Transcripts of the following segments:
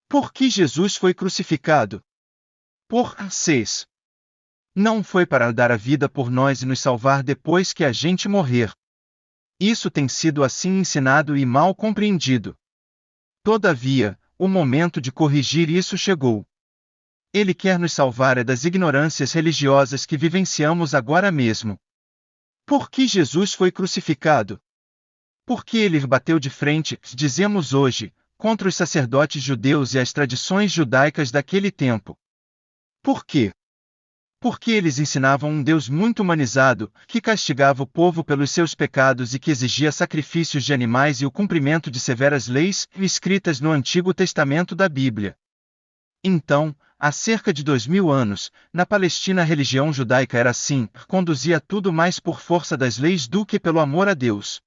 Por que Jesus foi crucificado? Por 6. Não foi para dar a vida por nós e nos salvar depois que a gente morrer. Isso tem sido assim ensinado e mal compreendido. Todavia, o momento de corrigir isso chegou. Ele quer nos salvar das ignorâncias religiosas que vivenciamos agora mesmo. Por que Jesus foi crucificado? Porque ele bateu de frente, dizemos hoje, contra os sacerdotes judeus e as tradições judaicas daquele tempo. Por quê? Porque eles ensinavam um Deus muito humanizado, que castigava o povo pelos seus pecados e que exigia sacrifícios de animais e o cumprimento de severas leis escritas no Antigo Testamento da Bíblia. Então, há cerca de 2000 anos, na Palestina a religião judaica era assim, conduzia tudo mais por força das leis do que pelo amor a Deus.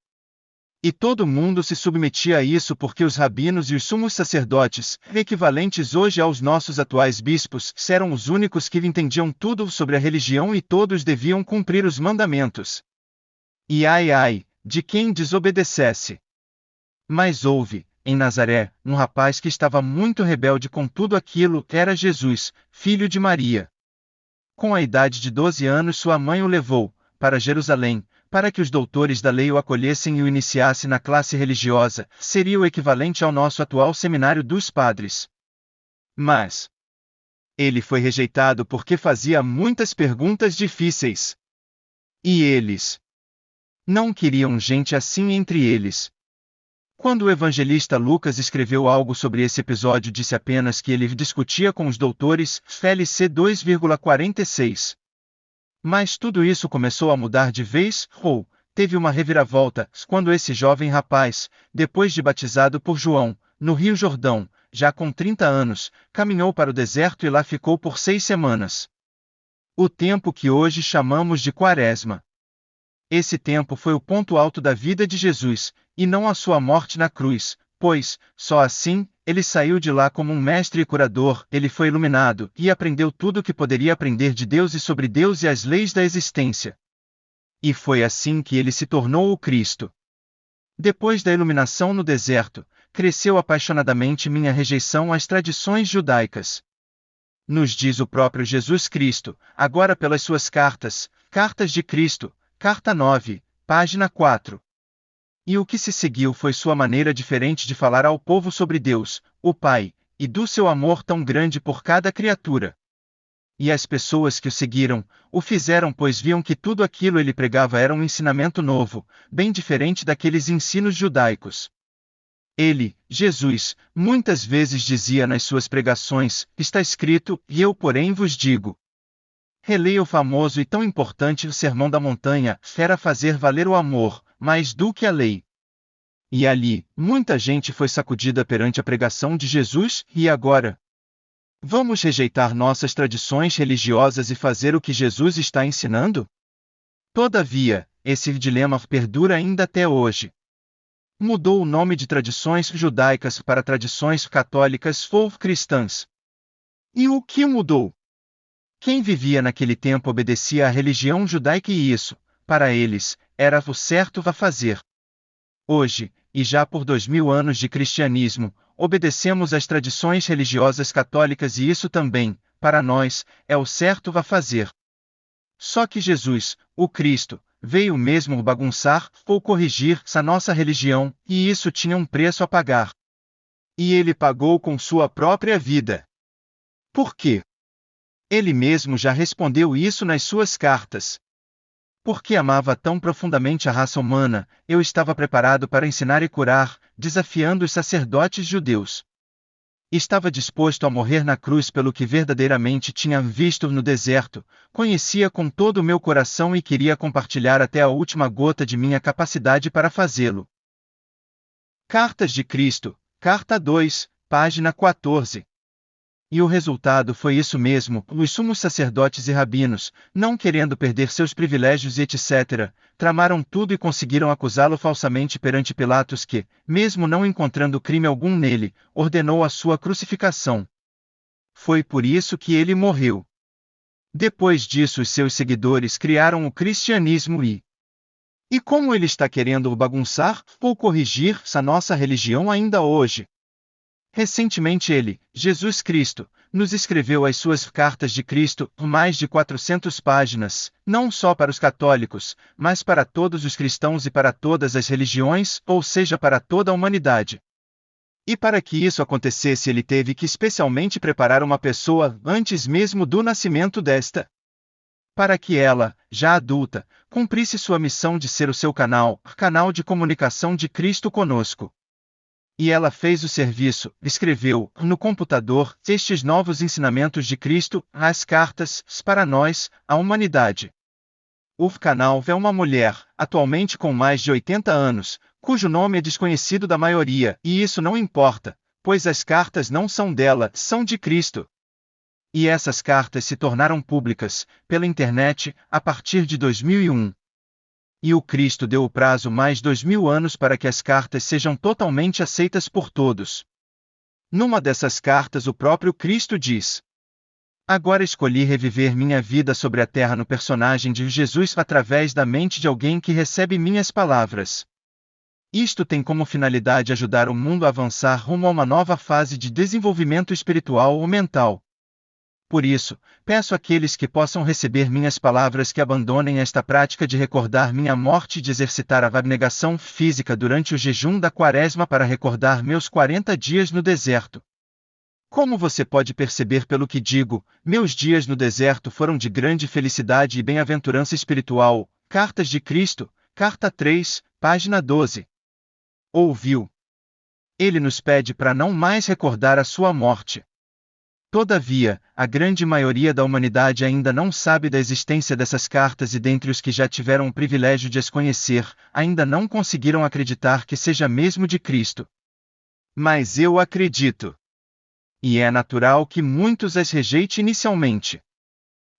E todo mundo se submetia a isso porque os rabinos e os sumos sacerdotes, equivalentes hoje aos nossos atuais bispos, eram os únicos que entendiam tudo sobre a religião e todos deviam cumprir os mandamentos. E ai, de quem desobedecesse. Mas houve, em Nazaré, um rapaz que estava muito rebelde com tudo aquilo, era Jesus, filho de Maria. Com a idade de 12 anos sua mãe o levou, para Jerusalém, para que os doutores da lei o acolhessem e o iniciassem na classe religiosa, seria o equivalente ao nosso atual seminário dos padres. Mas ele foi rejeitado porque fazia muitas perguntas difíceis. E eles não queriam gente assim entre eles. Quando o evangelista Lucas escreveu algo sobre esse episódio, disse apenas que ele discutia com os doutores, FLC 2,46. Mas tudo isso começou a mudar de vez, teve uma reviravolta, quando esse jovem rapaz, depois de batizado por João, no Rio Jordão, já com 30 anos, caminhou para o deserto e lá ficou por 6 semanas. O tempo que hoje chamamos de Quaresma. Esse tempo foi o ponto alto da vida de Jesus, e não a sua morte na cruz, pois, só assim, ele saiu de lá como um mestre e curador, ele foi iluminado, e aprendeu tudo o que poderia aprender de Deus e sobre Deus e as leis da existência. E foi assim que ele se tornou o Cristo. Depois da iluminação no deserto, cresceu apaixonadamente minha rejeição às tradições judaicas. Nos diz o próprio Jesus Cristo, agora pelas suas cartas, Cartas de Cristo, Carta 9, página 4. E o que se seguiu foi sua maneira diferente de falar ao povo sobre Deus, o Pai, e do seu amor tão grande por cada criatura. E as pessoas que o seguiram, o fizeram pois viam que tudo aquilo ele pregava era um ensinamento novo, bem diferente daqueles ensinos judaicos. Ele, Jesus, muitas vezes dizia nas suas pregações, está escrito, e eu porém vos digo. Releia o famoso e tão importante Sermão da Montanha, era fazer valer o amor, mais do que a lei. E ali, muita gente foi sacudida perante a pregação de Jesus, e agora? Vamos rejeitar nossas tradições religiosas e fazer o que Jesus está ensinando? Todavia, esse dilema perdura ainda até hoje. Mudou o nome de tradições judaicas para tradições católicas ou cristãs. E o que mudou? Quem vivia naquele tempo obedecia à religião judaica e isso, para eles, era o certo a fazer. Hoje, e já por 2000 anos de cristianismo, obedecemos às tradições religiosas católicas e isso também, para nós, é o certo a fazer. Só que Jesus, o Cristo, veio mesmo bagunçar ou corrigir a nossa religião, e isso tinha um preço a pagar. E ele pagou com sua própria vida. Por quê? Ele mesmo já respondeu isso nas suas cartas. Porque amava tão profundamente a raça humana, eu estava preparado para ensinar e curar, desafiando os sacerdotes judeus. Estava disposto a morrer na cruz pelo que verdadeiramente tinha visto no deserto, conhecia com todo o meu coração e queria compartilhar até a última gota de minha capacidade para fazê-lo. Cartas de Cristo, Carta 2, página 14. E o resultado foi isso mesmo, os sumos sacerdotes e rabinos, não querendo perder seus privilégios e etc., tramaram tudo e conseguiram acusá-lo falsamente perante Pilatos que, mesmo não encontrando crime algum nele, ordenou a sua crucificação. Foi por isso que ele morreu. Depois disso os seus seguidores criaram o cristianismo e como ele está querendo bagunçar ou corrigir a nossa religião ainda hoje? Recentemente ele, Jesus Cristo, nos escreveu as suas cartas de Cristo, mais de 400 páginas, não só para os católicos, mas para todos os cristãos e para todas as religiões, ou seja, para toda a humanidade. E para que isso acontecesse ele teve que especialmente preparar uma pessoa antes mesmo do nascimento desta. Para que ela, já adulta, cumprisse sua missão de ser o seu canal de comunicação de Cristo conosco. E ela fez o serviço, escreveu, no computador, estes novos ensinamentos de Cristo, as cartas, para nós, a humanidade. O canal é uma mulher, atualmente com mais de 80 anos, cujo nome é desconhecido da maioria, e isso não importa, pois as cartas não são dela, são de Cristo. E essas cartas se tornaram públicas, pela internet, a partir de 2001. E o Cristo deu o prazo mais 2000 anos para que as cartas sejam totalmente aceitas por todos. Numa dessas cartas o próprio Cristo diz: agora escolhi reviver minha vida sobre a terra no personagem de Jesus através da mente de alguém que recebe minhas palavras. Isto tem como finalidade ajudar o mundo a avançar rumo a uma nova fase de desenvolvimento espiritual ou mental. Por isso, peço àqueles que possam receber minhas palavras que abandonem esta prática de recordar minha morte e de exercitar a abnegação física durante o jejum da Quaresma para recordar meus 40 dias no deserto. Como você pode perceber pelo que digo, meus dias no deserto foram de grande felicidade e bem-aventurança espiritual. Cartas de Cristo, carta 3, página 12. Ouviu? Ele nos pede para não mais recordar a sua morte. Todavia, a grande maioria da humanidade ainda não sabe da existência dessas cartas e dentre os que já tiveram o privilégio de as conhecer, ainda não conseguiram acreditar que seja mesmo de Cristo. Mas eu acredito. E é natural que muitos as rejeite inicialmente.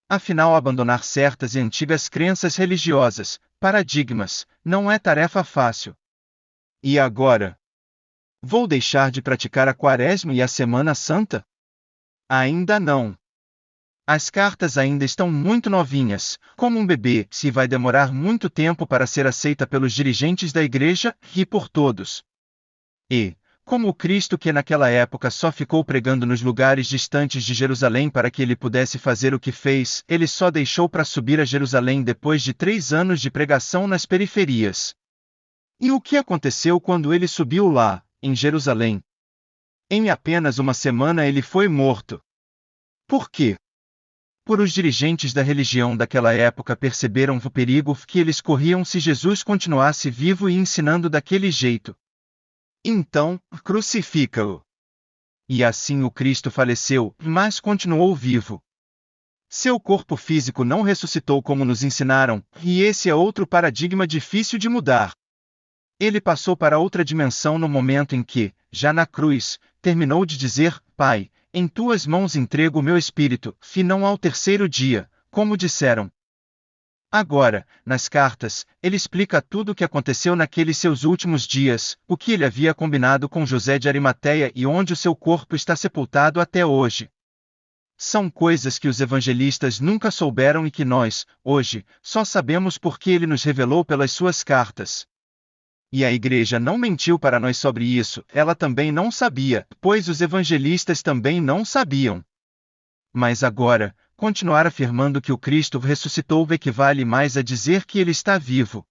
Afinal, abandonar certas e antigas crenças religiosas, paradigmas, não é tarefa fácil. E agora? Vou deixar de praticar a Quaresma e a Semana Santa? Ainda não. As cartas ainda estão muito novinhas, como um bebê, se vai demorar muito tempo para ser aceita pelos dirigentes da igreja e por todos. E, como o Cristo que naquela época só ficou pregando nos lugares distantes de Jerusalém para que ele pudesse fazer o que fez, ele só deixou para subir a Jerusalém depois de 3 anos de pregação nas periferias. E o que aconteceu quando ele subiu lá, em Jerusalém? Em apenas uma semana ele foi morto. Por quê? Por os dirigentes da religião daquela época perceberam o perigo que eles corriam se Jesus continuasse vivo e ensinando daquele jeito. Então, crucifica-o. E assim o Cristo faleceu, mas continuou vivo. Seu corpo físico não ressuscitou como nos ensinaram, e esse é outro paradigma difícil de mudar. Ele passou para outra dimensão no momento em que, já na cruz, terminou de dizer: Pai, em tuas mãos entrego o meu espírito, e não ao terceiro dia, como disseram. Agora, nas cartas, ele explica tudo o que aconteceu naqueles seus últimos dias, o que ele havia combinado com José de Arimateia e onde o seu corpo está sepultado até hoje. São coisas que os evangelistas nunca souberam e que nós, hoje, só sabemos porque ele nos revelou pelas suas cartas. E a igreja não mentiu para nós sobre isso, ela também não sabia, pois os evangelistas também não sabiam. Mas agora, continuar afirmando que o Cristo ressuscitou equivale mais a dizer que ele está vivo.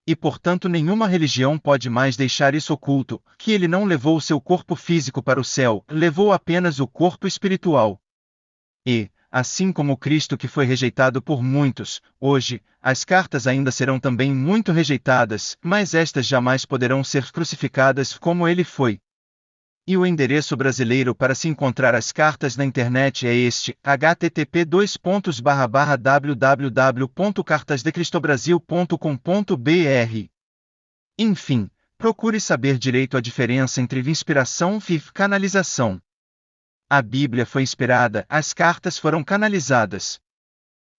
E portanto nenhuma religião pode mais deixar isso oculto, que ele não levou o seu corpo físico para o céu, levou apenas o corpo espiritual. E, assim como o Cristo que foi rejeitado por muitos, hoje, as cartas ainda serão também muito rejeitadas, mas estas jamais poderão ser crucificadas como ele foi. E o endereço brasileiro para se encontrar as cartas na internet é este: http://www.cartasdecristobrasil.com.br. Enfim, procure saber direito a diferença entre inspiração e canalização. A Bíblia foi inspirada, as cartas foram canalizadas.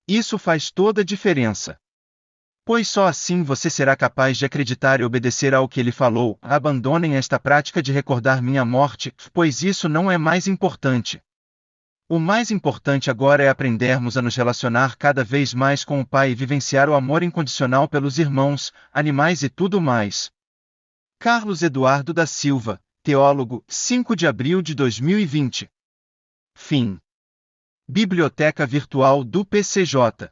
Isso faz toda a diferença. Pois só assim você será capaz de acreditar e obedecer ao que ele falou. Abandonem esta prática de recordar minha morte, pois isso não é mais importante. O mais importante agora é aprendermos a nos relacionar cada vez mais com o Pai e vivenciar o amor incondicional pelos irmãos, animais e tudo mais. Carlos Eduardo da Silva, Teólogo, 5 de abril de 2020. Fim. Biblioteca Virtual do PCJ.